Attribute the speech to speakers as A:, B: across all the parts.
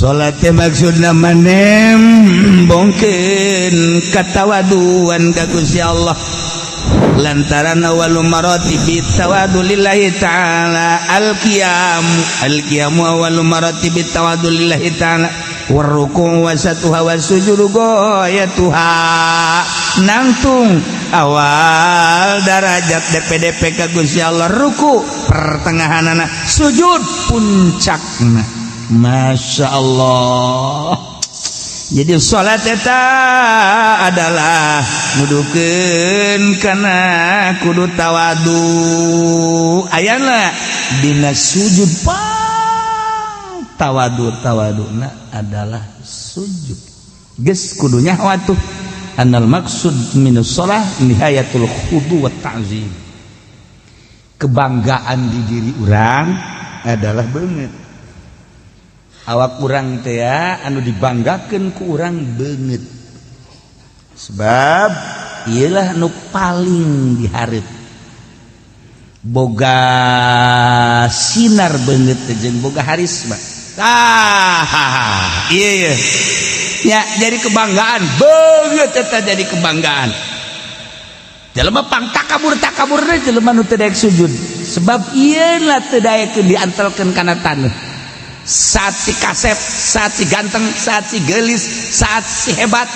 A: salat teh maksudna manem bongkeun katawaduan ka Gusti Allah lantaran awal maratib tawadu lillahi ta'ala al-qiyam awal maratib tawadu lillahi ta'ala warruku' wasatuha wasujudu goyatuha nangtung awal darajat DPDP ka Gusti Allah ruku pertengahanana sujud puncakna. Masya Allah. Jadi sholat eta adalah nudukeun kana kudu tawadu ayana dina sujud tawaduna adalah sujud geus kudunya watuh annal maksud minus shalah nihayatul khudu wa ta'zim. Kebanggaan di diri orang adalah beungeut awak urang teh anu dibanggakeun ku urang beungeut sebab iyalah nu paling dihareup boga sinar beungeut teh jeung boga harisma iya ya jadi kebanggaan beungeut eta jadi kebanggaan jelema pang takabur deui jelema nu teu daek sujud sebab ieu lah teu daekeun diantelkeun kana taneuh saat si kasep, saat si ganteng, saat si gelis, saat si hebat,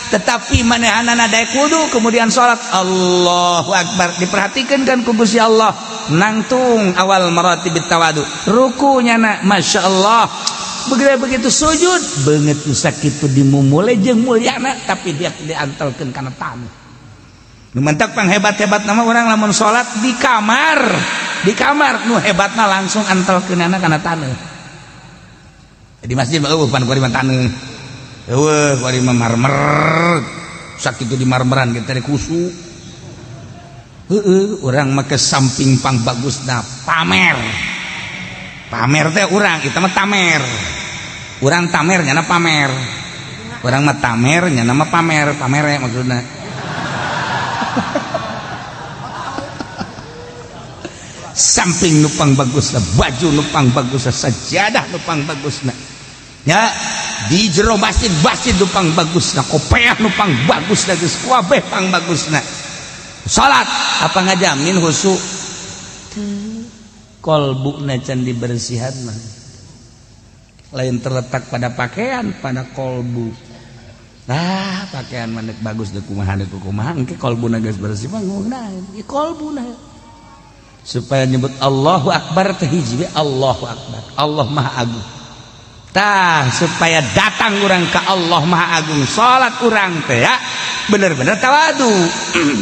A: tetapi manehanana daek wudu kemudian sholat Allahu Akbar diperhatikan kan ku Gusti Allah nangtung awal maratib tawadu rukunya na Masya Allah begitu sujud beungeut nu sakitu dimumule jeung mulyana tapi dia diantelkeun kana taneuh nu mentek pang hebat-hebat nama urang lamun sholat di kamar nu hebatna langsung antelkeunana kana taneuh di masjid pan kuari mah taneuh kuari mah marmer sakitu di marmeran kita teh kusu urang mah ke samping pang bagusna pamer teh urang kita mah tamer urang tamer nyana pamer urang mah tamer nyana mah pamer maksudna samping nupang bagusna baju nupang bagusna sajadah nupang bagusna ya di jero masjid nupang bagusna kopiah nupang bagusna geus kabeh pang bagusna salat apa ngajamin husu kolbuna can dibersihan mah lain terletak pada pakaian pada kolbu pakaian manek bagus deh kumaha engke kolbuna geus bersih mah ngeunaheun ieu kolbuna supaya nyebut Allahu Akbar teh hiji Allahu Akbar Allah Maha Agung supaya datang urang ka Allah Maha Agung salat urang teh ya bener-bener tawadu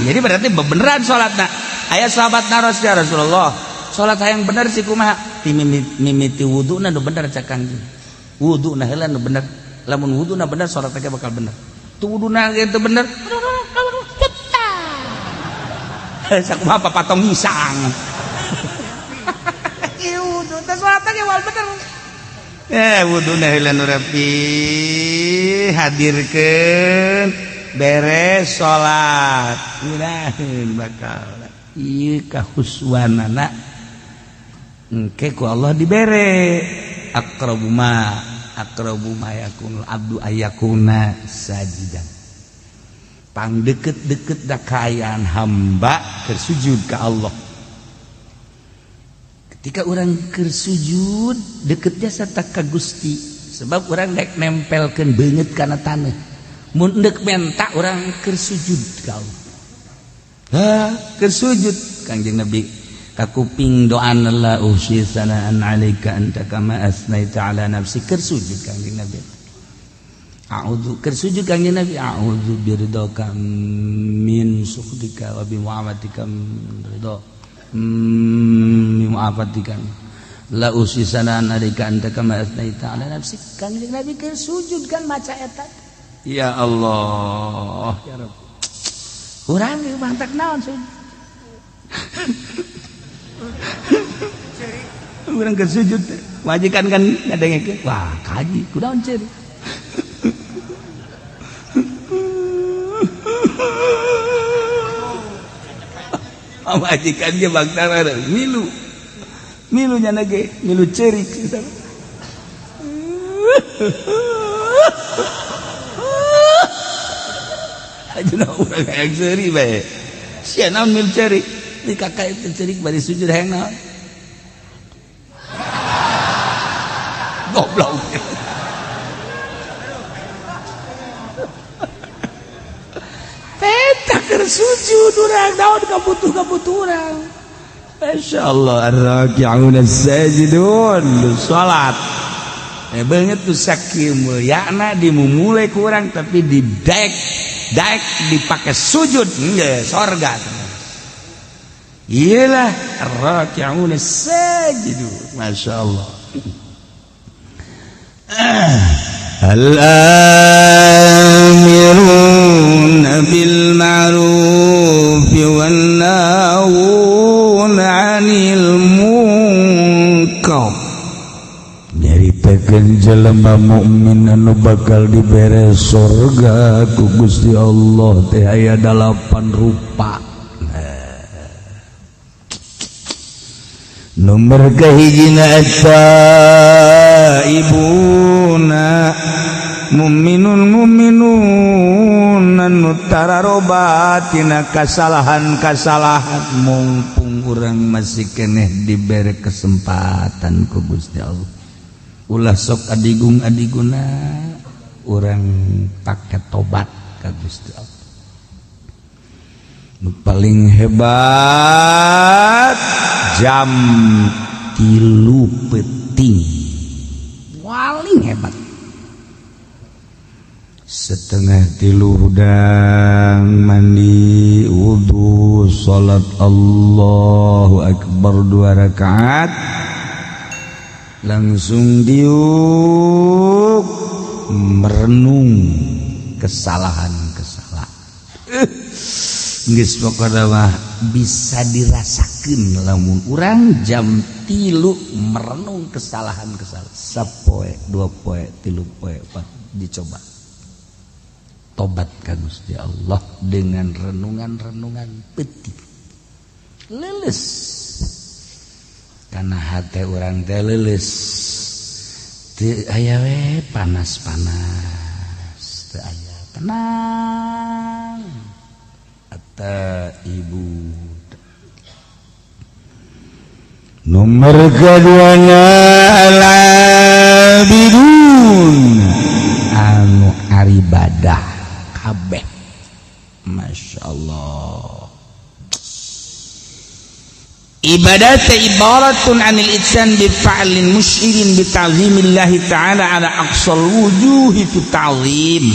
A: jadi berarti beneran salatna aya sahabatna Rasulullah salat hayang bener sih kumaha ti mimiti wuduna nu bener cak Kangjeng wuduna heula nu bener lamun wuduna bener salat teh bakal bener tu wuduna ge teu bener sakumaha papatong hisang wudu teh salat teh wal bener wuduna heula nu rapi hadirkeun beres salat ngiraheun bakal ieu kahuswanana engke ku Allah dibere aqrabu ma yakunul abdu ayakuna sajidan pang deket-deket da kaayaan hamba bersujud ka Allah. Ketika orang bersujud deket jasa tak ka Gusti sebab orang dek nempelkeun beungeut kana taneuh mun deuk menta orang bersujud ka Allah bersujud Kangjeng Nabi ka kuping doana la usyi sanaan alaika anta kama asnaita ala nafsi bersujud Kangjeng Nabi a'udzu bersujud Kangjeng Nabi a'udzu biridaka min sukhdika wa bi mu'amatika ridha mimafatikan la usisanan adika anta kama asnaita ala nafsi Kangjeng Nabi keur sujud kan maca eta ya Allah ya Rabb urang ge mantap naon sih urang keur sujud majikan kan ngadengekeun wah kaji kunaon ceri majikan ge baktara milu nya ge milu cerik Ayeuna urang hayang seuri bae. Sia naon mil ceurik? Di kakak itu ceurik bari sujud hayang naon? Goblok. Eta keur sujud urang naon kabutuh urang. Masyaallah ar-raki'un as-sajidun salat. Banget tuh saking mulyana dimulai kurang tapi didaek dipakai sujud enggak sorga. Iyalah ar-raki'un as-sajidun. Masyaallah. Al-amiruna bil ma'ruf wan nahuna 'anil munkar. Nyaritakeun jelema mukmin anu bakal dibere surga ku Gusti Allah teh aya 8 rupa. Nomor kahijina at-taibuna mu'minun anu tararobatina kasalahan mumpung urang masih keneh dibere kesempatan ku Gusti Allah. Ulah sok adigung-adiguna urang pake tobat ka Gusti Allah. Nu paling hebat jam 3 peting paling hebat setengah 3 hudang mandi wudu salat Allahu Akbar 2 rakaat langsung diuk merenung kesalahan geus pokona mah bisa dirasakeun lamun urang jam 3 merenung kesalahan sapoe 2 poe 3 poe 4 dicoba tobat ka Gusti Allah dengan renungan peuting leuleus kana hate urang teh leuleus teu aya we panas-panas teu aya tenang ibu. Nomor keduanya al-abidun anu aribadah kabeh. Masya Allah. Ibadat ibaratun anil itsan bi fa'lin musyirin bi ta'zimillahi ta'ala ala aqsal wujuhi fi ta'zim.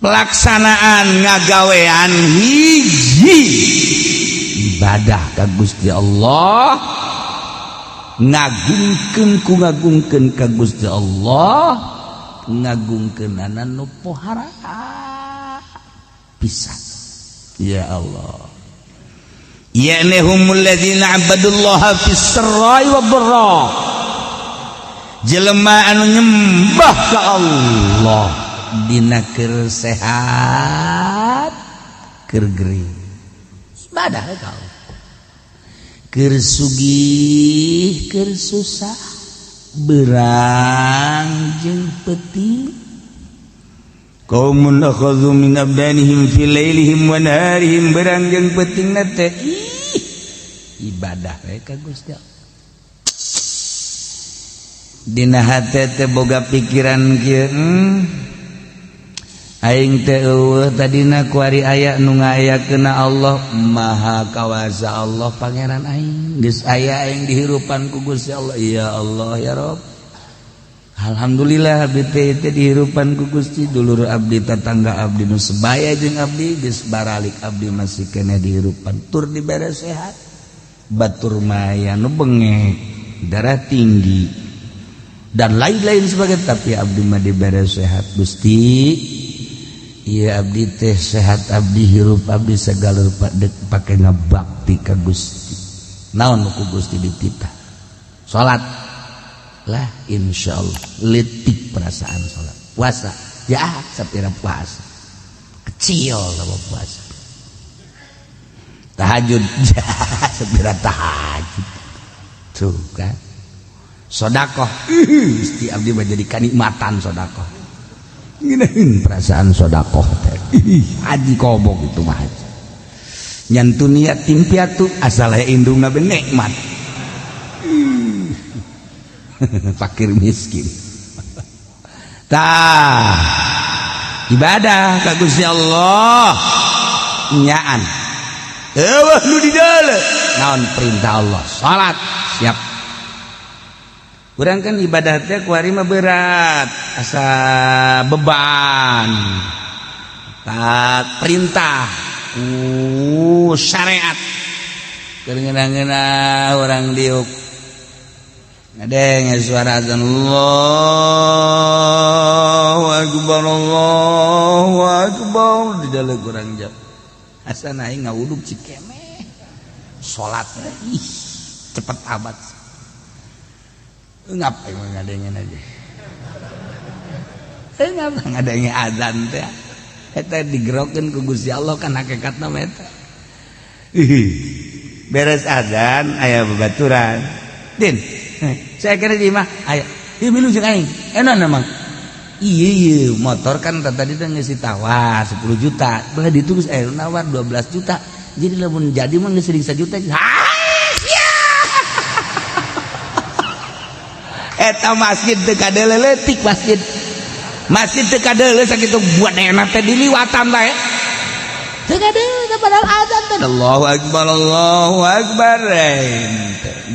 A: Pelaksanaan ngagawean hiji ibadah ka Gusti Allah ngagungkeun ka Gusti Allah ngagungkeunana nu pohara pisan ya Allah ya nahumul ladzina abadullaha fis sarai wa dharra jelema anu nyembah ka Allah dina keur sehat keur gering ibadah kau keur sugih keur susah berang jeung peuting qaumun akhadhu min abdanihim fi lailihim wa naharihim berang jeung peutingna teh ibadah we ka Gusti Allah dina hate teh boga pikiran kieu aing teh eueuh tadina ku ari aya nu ngayakeunna Allah maha kawasa Allah pangeran aing geus aya aing dihirupan ku Gusti Allah ya Allah ya Rabb alhamdulillah abdi teh dihirupan ku Gusti dulur abdi tetangga abdi nu sebaya jeung abdi geus baralik abdi masih keneh dihirupan tur dibere sehat batur maya nu bengek darah tinggi dan lain-lain sebagainya tapi abdi mah dibere sehat Gusti. Iya abdi teh sehat abdi hirup abdi segala rupa dek pake ngabakti ka Gusti naon ku Gusti dititah salat lah insyaallah letik perasaan salat puasa ya sapira puasa kecil lah puasa tahajud ya sapira tahajud tuh kan Sedekah Gusti abdi mah jadi kanikmatan sedekah ngeunaheun perasaan sedekah teh haji kobok itu mah nyantu niat timpiatu asal aya indungna be nikmat fakir miskin tah ibadah ka Gusti Allah nyaan eueuh nu di dalam naon perintah Allah salat siap. Urang kan ibadah teh kuari mah berat asa beban tak perintah syariat keur ngeuna urang diuk ngadeng suara azan Allahu akbar di dalam urang jam asa aing ngawuduk cikeme salat ih cepet amat ngapain ngadengin aja ngapa ngadengin azan teh eta digerokeun ku Gusti Allah kan hakikatna mah eta beres azan aya babaturan din saya kira di mah aya ieu milu jeung aing enak mah iya motor kan tadi teh geus ditawar 10 juta belah ditulis nawar 12 juta jadi lamun jadi mah geus 1 juta eta masjid teu kadeleletik masjid teu kadeuleuh sakitu buat enak teh diliwatan bae teu kadeuleuh padahal azan teh Allahu akbar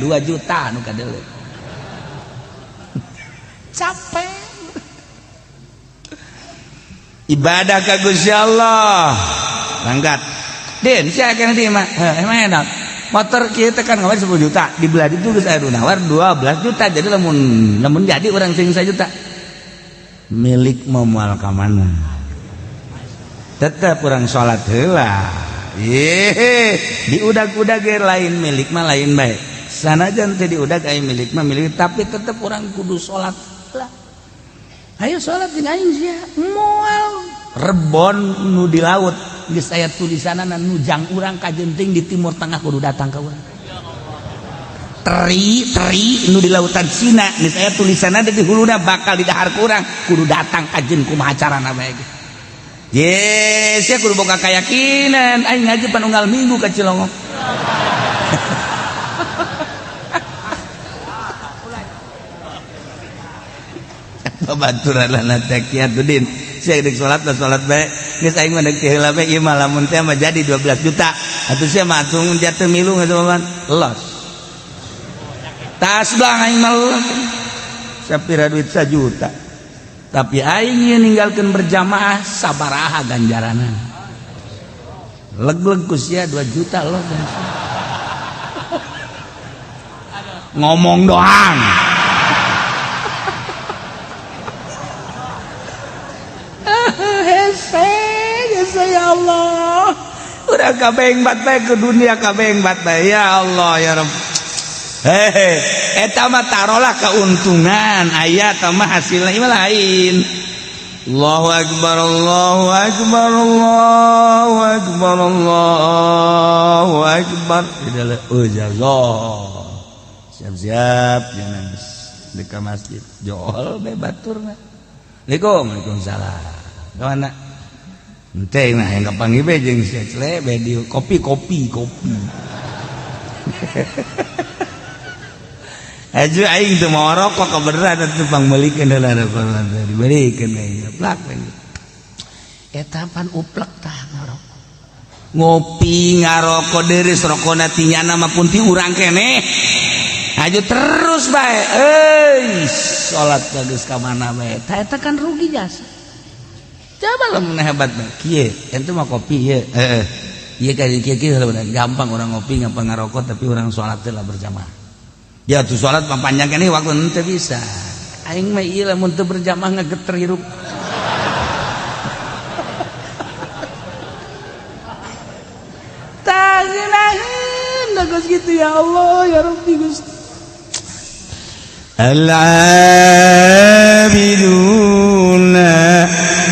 A: 2 juta nu kadeuleuh capek ibadah ka Gusti Allah ranggat din sia kana di mah emang enak motor kieu teh kan ngawar 10 juta dibelah itu geus aya nawar 12 juta jadi lamun jadi urang sing 1 juta milik moal ka mana tetep urang salat heula diudag-udag ge lain milik mah lain bae sanajan teh diudag aya milik mah milik tapi tetep urang kudu salat heula ayo salat jeung aing sia moal rebon nu di laut geus aya tulisanana nujang urang ka jenting di timur tengah kudu datang ka urang teri nu di lautan Cina geus aya tulisanana di huluna bakal di dahar ku urang kudu datang ka jeung kumaha carana bae ge yes ya kudu boga kayakinan aing ngaji pan unggal minggu ka Cilongok babaturanna teh kieu din saya dek salat bae geus aing mah dek heula bae ieu mah lamun teh mah jadi 12 juta atuh sia mah atung jatuh milu ngeuman los tas bang aing mah sapira duit 1 juta tapi aing ieu ninggalkeun berjamaah sabaraha ganjaranna leg-leg ku sia 2 juta loh ngomong doang ya Allah udah kabengbat bae ke dunia kabengbat bae ya Allah ya Rabb eta mah tarolah keuntungan aya tah mah hasilna ieu lain Allahu akbar Allahu akbar Allahu akbar Allahu akbar siap-siap jangan dekat masjid jol bae baturna Waalaikumsalam kawana ente nah yang kapanggih be jeung cle be di kopi aju aing teu mau rokok kebeneran atuh pangmelikeun heula rokok dibelikeun aing plak eta pan uplek tah ngarokok ngopi ngarokok deureus rokona tinyana mah pun ti urang keneh aju terus bae salat geus ka mana bae eta kan rugi jasa coba lamun hebat mah kieu ente mah kopi ieu ieu ka kieu gampang orang ngopi gampang ngarokok tapi orang salat teh lah berjamaah ya tuh salat mah panjang keneh waktu teu bisa aing mah ieu lamun teu berjamaah ngageter hirup taginaheun geus gitu ya Allah ya Rabbi Gusti al-abiduna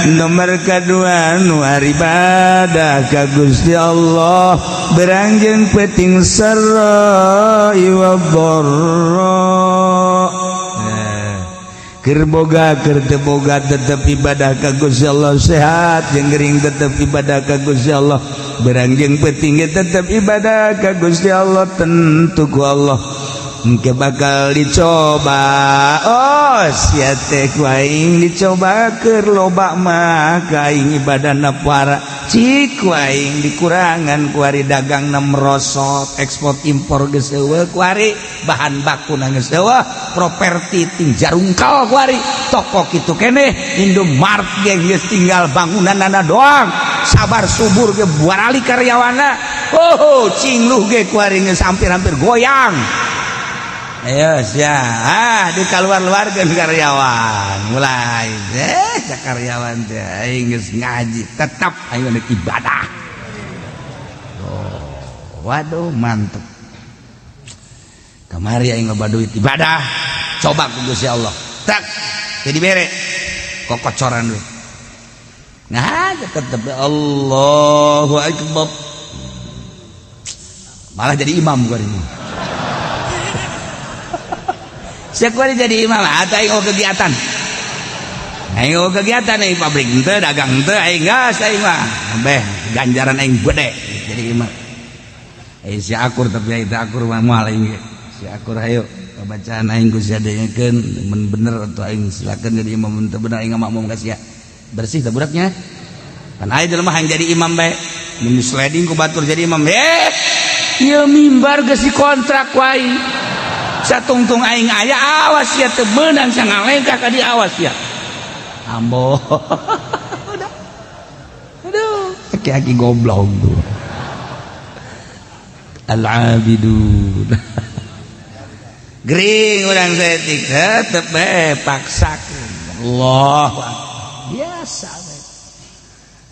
A: nomor kedua nu ibadah ka Gusti Allah berangjeng peting sarra wa dharra boga keur teu boga tetep ibadah ka Gusti Allah, sehat jeung gering tetep ibadah ka Gusti Allah, berang jeung peuting tetep ibadah ka Gusti Allah, tentu ku Allah engke bakal dicoba. Oh sia teh ku aing dicoba keur loba mah ka aing ibadahna puara, cik ku aing dikurangan ku ari dagangna merosot, ekspor impor geus eueuh ku ari, bahan bakuna geus eueuh, properti ting jarungkal ku ari, toko kitu keneh, Indomart ge geus tinggal bangunanna doang, sabar subur ge buarali karyawanna, oh cingluh ge ku ari geus hampir-hampir goyang. Ayo sia, di keluar-luarkeun karyawan, mulai karyawan teh aing geus ngaji, tetap aing geus ibadah. Oh, waduh mantep. Kamari aing loba duit ibadah, coba ku Gusti Allah. Tak, jadi bere kokocoran we. Nah, tetep Allahu Akbar. Malah jadi imam gua ini. Sekuari jadi imam atau aing kegiatan. Aing kegiatan aing pabrik henteu, dagang henteu, aing gas aing mah. Beh, ganjaran aing gede jadi imam. Si akur tapi itu akur mah moal aing ge. Si akur hayu bacaan aing ku sadengekeun mun bener atuh aing silakeun jadi imam, mun teu bener aing makmum ka sia. Bersih teh budaknya. Kan aya jelema yang jadi imam bae. Mun sliding ku batur jadi imam. Ieu mimbar geus dikontrak wae. Satungtung aing aya awas ya teu meunang sangalengka ka di awas ya. Ambo. Aduh, aki-aki goblok tuh. Al-abidun. Gering urang setik tetep paksakeun. Allah biasa we.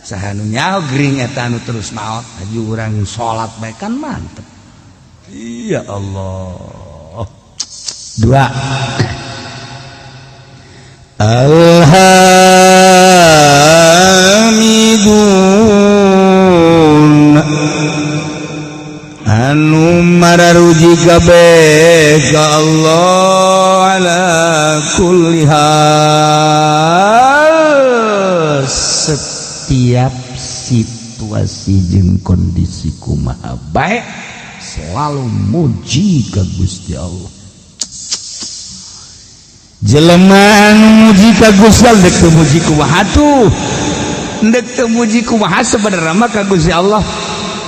A: Saha nu nyaho gering eta anu terus maot, aju urang salat bae kan mantep. Ya Allah. Dua Alhamidun anu mararuji kabeh ka Allah ala kulli hal, setiap situasi jeung kondisi kumaha bae selalu muji ka Gusti Allah. Jelema anu muji ka Gusti Allah dek teu muji kumaha tuh, dek teu muji kumaha sebenarnya mah ka Gusti Allah.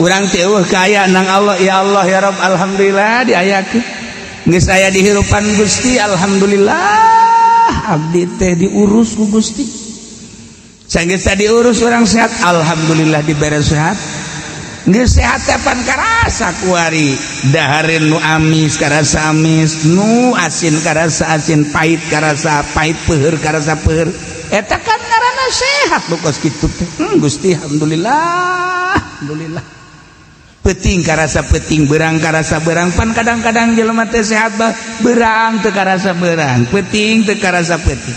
A: Urang teh eueuh kaya nang Allah, ya Allah ya Rabb, alhamdulillah diayakeun geus aya di hirupan Gusti, alhamdulillah abdi teh diurus ku Gusti. Sanggeus diurus urang sehat, alhamdulillah dibere sehat. Geus sehat tepan karasa kuari, dahareun nu amis karasa amis, nu asin karasa asin, pahit karasa pahit, peuheur karasa peuheur, eta kan ngaranna sehat nu kos kitu teh. Gusti alhamdulillah, alhamdulillah. Peuting karasa peuting, beurang karasa beurang, pan kadang-kadang jelema teh sehat bah beurang teu karasa beurang, peuting teu karasa peuting.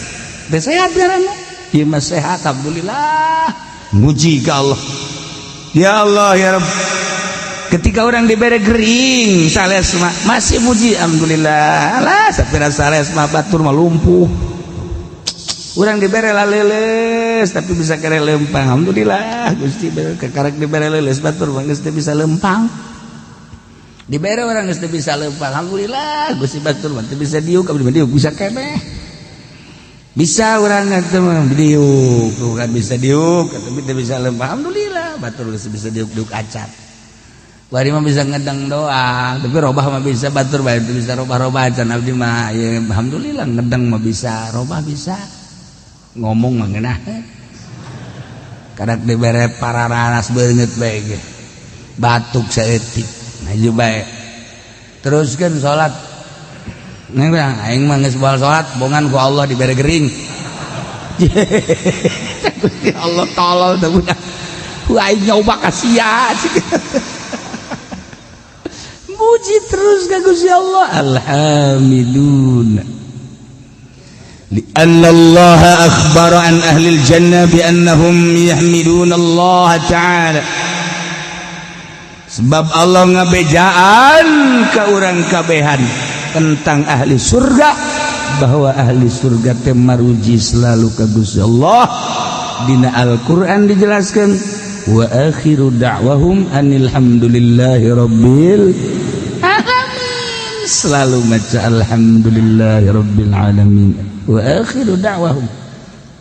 A: Teu sehat ngaranna. Ieu mah sehat alhamdulillah. Muji ka Allah. Ya Allah ya Rabb, ketika orang diberi gering sales masih muji alhamdulillah. Alah sapira sales mah batur mah lumpuh, orang diberi laleles tapi bisa kere lempang, alhamdulillah. Gusti kekarek diberi leles batur mah geus teu bisa lempang, diberi orang geus teu bisa lempang, alhamdulillah. Gusti batur mah teu bisa diuk, abdi mah diuk bisa keneh. Bisa orang itu mah diuk, bukan bisa diuk, tapi tidak bisa lempang, alhamdulillah. Batur bisa diuk-diuk acat. Bari mah bisa ngedang doang, tapi robah mah bisa batur bae itu bisa robah-robah acan abdi mah ya alhamdulillah, ngedang mah bisa, robah bisa. Ngomong mah ngeunah. Kadak dibere pararanas beungeut bae ge. Batuk saeutik, maju bae. Teruskeun salat. Neng bilang, aing mah geus baal salat, bongan ku Allah dibere gering. Gusti Allah tolol teh budak. Ku aing nyoba ka sia. Muji terus ka Gusti Allah. Alhamdulillah. Li'anna Allah akhbara an ahli al-jannah bi annahum yahmiduna Allah ta'ala. Sebab Allah ngabejaan ka urang kabehan tentang ahli surga, bahwa ahli surga teh maruji selalu ka Gusti Allah. Dina Al-Qur'an dijelaskan wa akhiru da'wahum anil hamdulillahi rabbil alamin. Selalu maca alhamdulillahi rabbil alamin. Wa akhiru da'wahum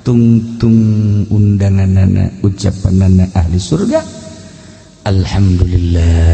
A: tung undanganana ucapanana ahli surga alhamdulillah.